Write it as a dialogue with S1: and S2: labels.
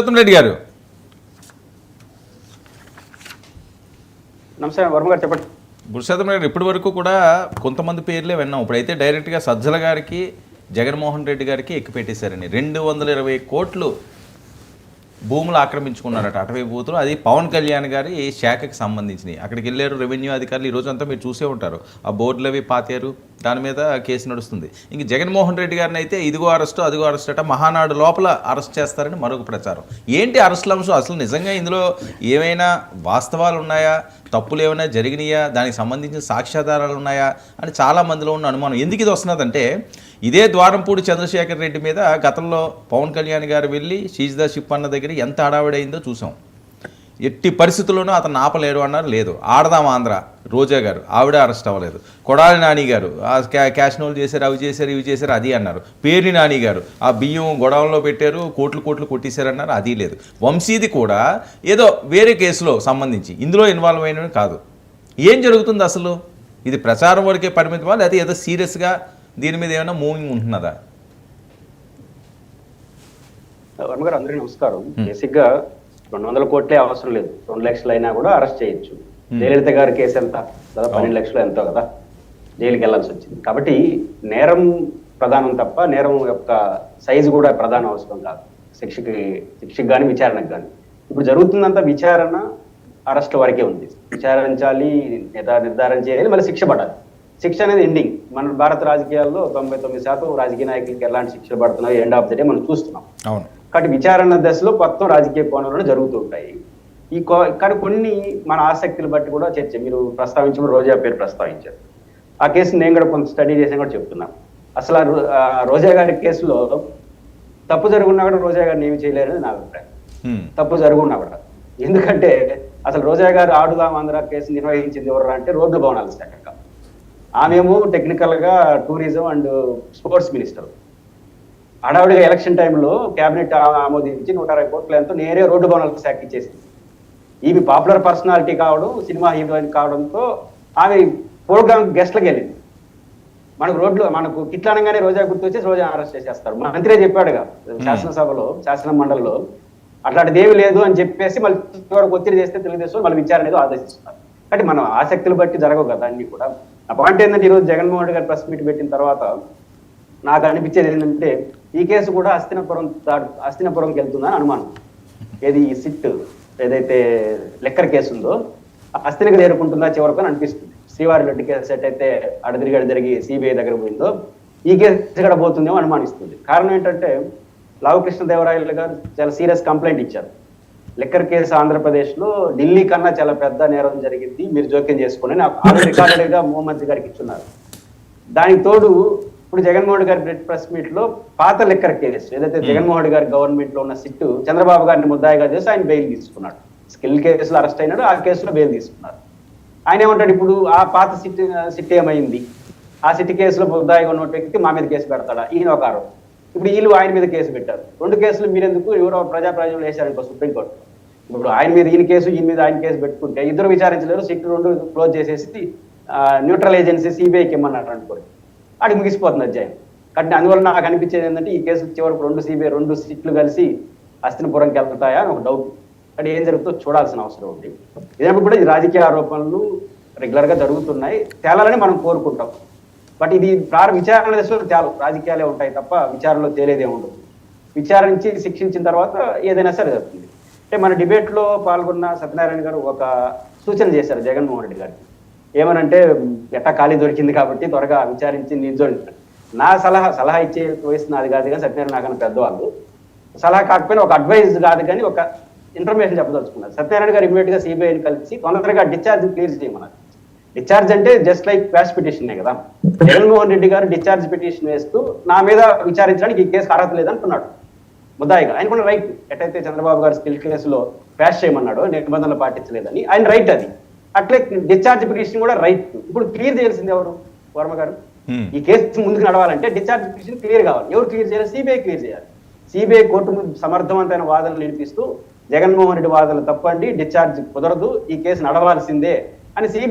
S1: పురుషోత్తం రెడ్డి గారు.
S2: నమస్తే వర్మ గారు, చెప్పండి.
S1: పురుషోత్తం రెడ్డి, ఇప్పటి వరకు కూడా కొంతమంది పేర్లే విన్నాం. ఇప్పుడైతే డైరెక్ట్గా సజ్జల గారికి, జగన్మోహన్ రెడ్డి గారికి ఎక్కిపెట్టేశారని 220 కోట్లు భూములు ఆక్రమించుకున్నారట, అటవీ భూతులు. అది పవన్ కళ్యాణ్ గారి శాఖకి సంబంధించినవి. అక్కడికి వెళ్ళారు రెవెన్యూ అధికారులు. ఈ రోజంతా మీరు చూసే ఉంటారు, ఆ బోర్డులు అవి పాతారు, దాని మీద కేసు నడుస్తుంది. ఇంక జగన్మోహన్ రెడ్డి గారిని అయితే ఇదిగో అరెస్టు అదిగో అరెస్ట్ అట, మహానాడు లోపల అరెస్ట్ చేస్తారని మరొక ప్రచారం. ఏంటి అరెస్టుల అంశం? అసలు నిజంగా ఇందులో ఏమైనా వాస్తవాలు ఉన్నాయా, తప్పులు ఏమైనా జరిగినాయా, దానికి సంబంధించిన సాక్ష్యాధారాలు ఉన్నాయా అని చాలామందిలో ఉన్న అనుమానం. ఎందుకు ఇది వస్తున్నదంటే, ఇదే ద్వారంపూడి చంద్రశేఖర్ రెడ్డి మీద గతంలో పవన్ కళ్యాణ్ గారు వెళ్ళి సీజ్ ద షిప్ అన్న దగ్గర ఎంత హడావిడైందో చూసాం. ఎట్టి పరిస్థితుల్లోనూ అతను ఆపలేరు అన్నారు. లేదు, ఆడదాం ఆంధ్ర రోజా గారు, ఆవిడ అరెస్ట్ అవ్వలేదు. కొడాలి నాని గారు క్యాష్ నోలు చేశారు, అవి చేశారు ఇవి చేశారు, అది అన్నారు. పేర్ని నాని గారు ఆ బియ్యం గొడవల్లో పెట్టారు, కోట్లు కోట్లు కొట్టేశారన్నారు, అది లేదు. వంశీది కూడా ఏదో వేరే కేసులో సంబంధించి ఇందులో ఇన్వాల్వ్ అయినవి కాదు. ఏం జరుగుతుంది అసలు? ఇది ప్రచారం వరకే పరిమితమా, లేకపోతే ఏదో సీరియస్గా దీని మీద ఏమైనా మూవింగ్ ఉంటున్నదా?
S2: వర్మ గారు, అందరికీ నమస్కారం. బేసిక్గా 200 కోట్లే అవసరం లేదు, 2 లక్షలు అయినా కూడా అరెస్ట్ చేయొచ్చు. జయలలిత గారి కేసు ఎంత, దాదాపు 12 లక్షలు ఎంతో కదా జైలుకి వెళ్లాల్సి వచ్చింది. కాబట్టి నేరం ప్రధానం తప్ప నేరం యొక్క సైజు కూడా ప్రధాన అవసరం కాదు శిక్షకి కానీ విచారణకు కానీ. ఇప్పుడు జరుగుతుందంతా విచారణ, అరెస్ట్ వరకే ఉంది. విచారించాలి, నిర్ధారణ చేయాలి, మళ్ళీ శిక్ష పడాలి. శిక్ష అనేది ఎండింగ్. మన భారత రాజకీయాల్లో 99% రాజకీయ నాయకులకి ఎలాంటి శిక్షలు పడుతున్నాయో ఎండ్ ఆఫ్ ద డే మనం చూస్తున్నాం. కాబట్టి విచారణ దశలో మొత్తం రాజకీయ కోణంలో జరుగుతూ ఉంటాయి. కానీ కొన్ని మన ఆసక్తులు బట్టి కూడా చర్చ. మీరు ప్రస్తావించిన రోజా పేరు ప్రస్తావించారు. ఆ కేసుని నేను కూడా కొంత స్టడీ చేసి కూడా చెప్తున్నాను. అసలు రోజా గారి కేసులో తప్పు జరుగున్నా కూడా రోజా గారిని ఏమి చేయలేరని నా అభిప్రాయం. తప్పు జరుగున్నా కూడా. ఎందుకంటే అసలు రోజా గారు ఆడుదాం ఆంధ్ర కేసు నిర్వహించింది ఎవరు అంటే రోడ్లు భవనాల శాఖ. ఆమెమో టెక్నికల్ గా టూరిజం అండ్ స్పోర్ట్స్ మినిస్టర్. హడావుడిగా ఎలక్షన్ టైంలో కేబినెట్ ఆమోదించి 160 కోట్ల ఎంతో నేరే రోడ్డు భవనాలకు శాఖ ఇచ్చేసింది. ఈమె పాపులర్ పర్సనాలిటీ కావడం, సినిమా హీరోయిన్ కావడంతో ఆమె ప్రోగ్రామ్ గెస్ట్లకు వెళ్ళింది. మనకు కిట్లు అనగానే రోజా గుర్తు వచ్చేసి రోజా అరెస్ట్ చేసేస్తారు. మంత్రే చెప్పాడుగా శాసనసభలో, శాసన మండలిలో, అట్లాంటిది ఏమి లేదు అని చెప్పేసి మళ్ళీ ఒత్తిడి చేస్తే తెలుగుదేశం మళ్ళీ విచారణ ఏదో ఆదేశిస్తున్నారు. కాబట్టి మనం ఆసక్తులు బట్టి జరగవు కదా అన్ని కూడా. ఆ పాయింట్ ఏంటంటే, ఈరోజు జగన్మోహన్ రెడ్డి గారు ప్రెస్ మీట్ పెట్టిన తర్వాత నాకు అనిపించేది ఏంటంటే, ఈ కేసు కూడా హస్తినపురంకి వెళ్తుందని అనుమానం. ఏది ఈ సిట్ ఏదైతే లెక్కర్ కేసు ఉందో హస్తినకి చేరుకుంటుందా చివరకు అని అనిపిస్తుంది. శ్రీవారి రెడ్డి కేసు ఎట్టయితే అడదిరిగి సిబిఐ దగ్గర పోయిందో ఈ కేసు కూడా పోతుందేమో అనుమానిస్తుంది. కారణం ఏంటంటే, లావుకృష్ణదేవరాయలు గారు చాలా సీరియస్ కంప్లైంట్ ఇచ్చారు. లెక్కర్ కేసు ఆంధ్రప్రదేశ్లో ఢిల్లీ కన్నా చాలా పెద్ద నేరం జరిగింది, మీరు జోక్యం చేసుకుని రికార్డెడ్ గా మోహమ్మద్ గారికి ఇచ్చున్నారు. దానికి తోడు ఇప్పుడు జగన్మోహన్ గారి ప్రెస్ మీట్ లో పాత లెక్కర్ కేసు ఏదైతే జగన్మోహన్ గారి గవర్నమెంట్ లో ఉన్న సిట్టు చంద్రబాబు గారిని ముద్దాయిగా చేసి ఆయన బెయిల్ తీసుకున్నాడు. స్కిల్ కేసులో అరెస్ట్ అయినాడు, ఆ కేసులో బెయిల్ తీసుకున్నారు. ఆయన ఏమంటాడు, ఇప్పుడు ఆ పాత సిట్ ఏమైంది, ఆ సిట్ కేసులో ముద్దాయిగా ఉన్న వ్యక్తి మా మీద కేసు పెడతాడా, ఈయన ఒక ఆరోపణ. ఇప్పుడు వీళ్ళు ఆయన మీద కేసు పెట్టారు. 2 కేసులు మీరెందుకు ఎవరో ప్రజాప్రయోజనం వేశారనుకో సుప్రీంకోర్టు. ఇప్పుడు ఆయన మీద ఈయన కేసు, ఈయన మీద ఆయన కేసు పెట్టుకుంటే ఇద్దరు విచారించలేరు, సిట్ 2 క్లోజ్ చేసేసి న్యూట్రల్ ఏజెన్సీ సిబిఐకి ఇమ్మన్నారు అనుకోండి, అది ముగిసిపోతుంది అధ్యాయం. కాబట్టి అందువల్ల నాకు అనిపించేది ఏంటంటే, ఈ కేసు చివరకు 2 సిట్లు కలిసి హస్తినపురంకి వెళ్తాయా అని ఒక డౌట్. కానీ ఏం జరుగుతుందో చూడాల్సిన అవసరం ఉంది. ఇదేప్పుడు కూడా ఈ రాజకీయ ఆరోపణలు రెగ్యులర్ గా జరుగుతున్నాయి, తేలాలని మనం కోరుకుంటాం. బట్ ఇది విచారణ దశలో రాజకీయాలే ఉంటాయి తప్ప విచారణలో తేలేదే ఉండదు. విచారించి శిక్షించిన తర్వాత ఏదైనా సరే జరుగుతుంది. అంటే మన డిబేట్ లో పాల్గొన్న సత్యనారాయణ గారు ఒక సూచన చేశారు జగన్మోహన్ రెడ్డి గారికి. ఏమనంటే, ఎట్టా ఖాళీ దొరికింది కాబట్టి త్వరగా విచారించి నిర్జోడించారు. నా సలహా ఇచ్చే వయసు నాది కాదు కానీ సత్యనారాయణ నాకన్నా పెద్దవాళ్ళు. సలహా కాకపోయినా ఒక అడ్వైజ్ కాదు కానీ ఒక ఇన్ఫర్మేషన్ చెప్పదలుచుకున్నారు. సత్యనారాయణ గారు ఇమీడియట్ గా సిబిఐని కలిసి తొందరగా డిశ్చార్జ్ క్లియర్ చేయమన్నారు. డిశ్చార్జ్ అంటే జస్ట్ లైక్ క్వాష్ పిటిషనే కదా. జగన్మోహన్ రెడ్డి గారు డిశ్చార్జ్ పిటిషన్ వేస్తూ నా మీద విచారించడానికి ఈ కేసు అర్హత లేదంటున్నాడు ముద్దాయిగా. ఆయన కూడా రైట్. ఎట్టయితే చంద్రబాబు గారు స్కిల్ కేసులో క్వాష్ చేయమన్నాడో, నిబంధనలు పాటించలేదని ఆయన రైట్. అది అట్లే డిశ్చార్జ్ పిటిషన్ కూడా రైట్. ఇప్పుడు క్లియర్ చేయాల్సింది ఎవరు? వర్మ గారు. ఈ కేసు ముందుకు నడవాలంటే డిశ్చార్జ్ పిటిషన్ క్లియర్ కావాలి. ఎవరు క్లియర్ చేయాలి? సిబిఐ క్లియర్ చేయాలి. సిబిఐ కోర్టు ముందు సమర్థవంతమైన వాదనలు వినిపిస్తూ జగన్మోహన్ రెడ్డి వాదనలు తప్పండి, డిశ్చార్జ్ కుదరదు, ఈ కేసు నడవాల్సిందే అని సిబిఐ